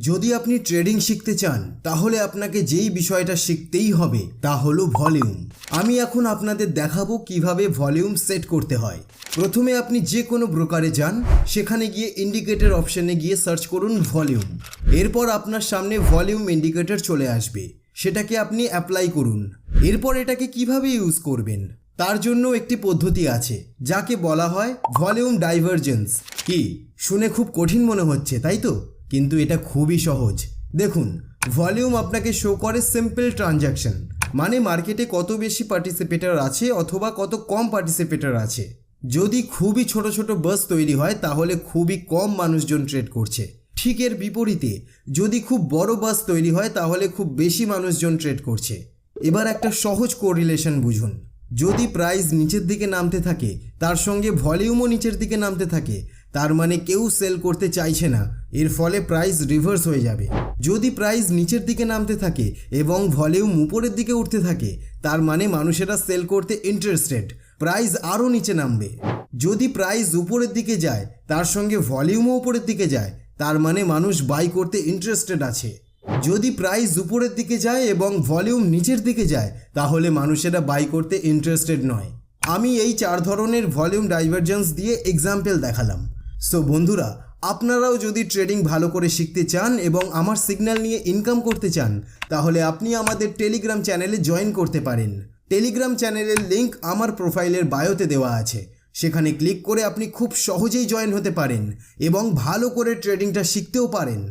যদি আপনি ট্রেডিং শিখতে চান তাহলে আপনাকে যেই বিষয়টা শিখতেই হবে তা হলো ভলিউম। আমি এখন আপনাদের দেখাবো কিভাবে ভলিউম সেট করতে হয়। প্রথমে আপনি যে কোনো ব্রোকারে যান, সেখানে গিয়ে ইন্ডিকেটর অপশনে গিয়ে সার্চ করুন ভলিউম। এরপর আপনার সামনে ভলিউম ইন্ডিকেটর চলে আসবে, সেটাকে আপনি অ্যাপ্লাই করুন। এরপর এটাকে কিভাবে ইউজ করবেন তার জন্য একটি পদ্ধতি আছে যাকে বলা হয় ভলিউম ডাইভারজেন্স। কি শুনে খুব কঠিন মনে হচ্ছে তাই তো? কিন্তু এটা খুবই সহজ। দেখুন, ভলিউম আপনাকে শো করে সিম্পল ট্রানজ্যাকশন, মানে মার্কেটে কত বেশি পার্টিসিপেটর আছে অথবা কত কম পার্টিসিপেটর আছে। যদি খুবই ছোট ছোট বাস তৈরি হয় তাহলে খুবই কম মানুষজন ট্রেড করছে। ঠিক এর বিপরীতে যদি খুব বড় বাস তৈরি হয় তাহলে খুব বেশি মানুষজন ট্রেড করছে। এবার একটা সহজ কোরিলেশন বুঝুন। যদি প্রাইস নিচের দিকে নামতে থাকে তার সঙ্গে ভলিউমও নিচের দিকে নামতে থাকে, তার মানে কেউ সেল করতে চাইছে না, এর ফলে প্রাইস রিভার্স হয়ে যাবে। যদি প্রাইস নিচের দিকে নামতে থাকে এবং ভলিউম উপরের দিকে উঠতে থাকে, তার মানে মানুষেরা সেল করতে ইন্টারেস্টেড, প্রাইস আরও নিচে নামবে। যদি প্রাইস উপরের দিকে যায় তার সঙ্গে ভলিউমও উপরের দিকে যায়, তার মানে মানুষ বাই করতে ইন্টারেস্টেড আছে। যদি প্রাইস উপরের দিকে যায় এবং ভলিউম নিচের দিকে যায় তাহলে মানুষেরা বাই করতে ইন্টারেস্টেড নয়। আমি এই 4 ধরনের ভলিউম ডাইভারজেন্স দিয়ে এক্সাম্পল দেখালাম। সো বন্ধুরা, আপনারাও যদি ট্রেডিং ভালো করে শিখতে চান এবং আমার সিগন্যাল নিয়ে ইনকাম করতে চান তাহলে আপনি আমাদের টেলিগ্রাম চ্যানেলে জয়েন করতে পারেন। টেলিগ্রাম চ্যানেলের লিঙ্ক আমার প্রোফাইলের বায়োতে দেওয়া আছে, সেখানে ক্লিক করে আপনি খুব সহজেই জয়েন হতে পারেন এবং ভালো করে ট্রেডিংটা শিখতেও পারেন।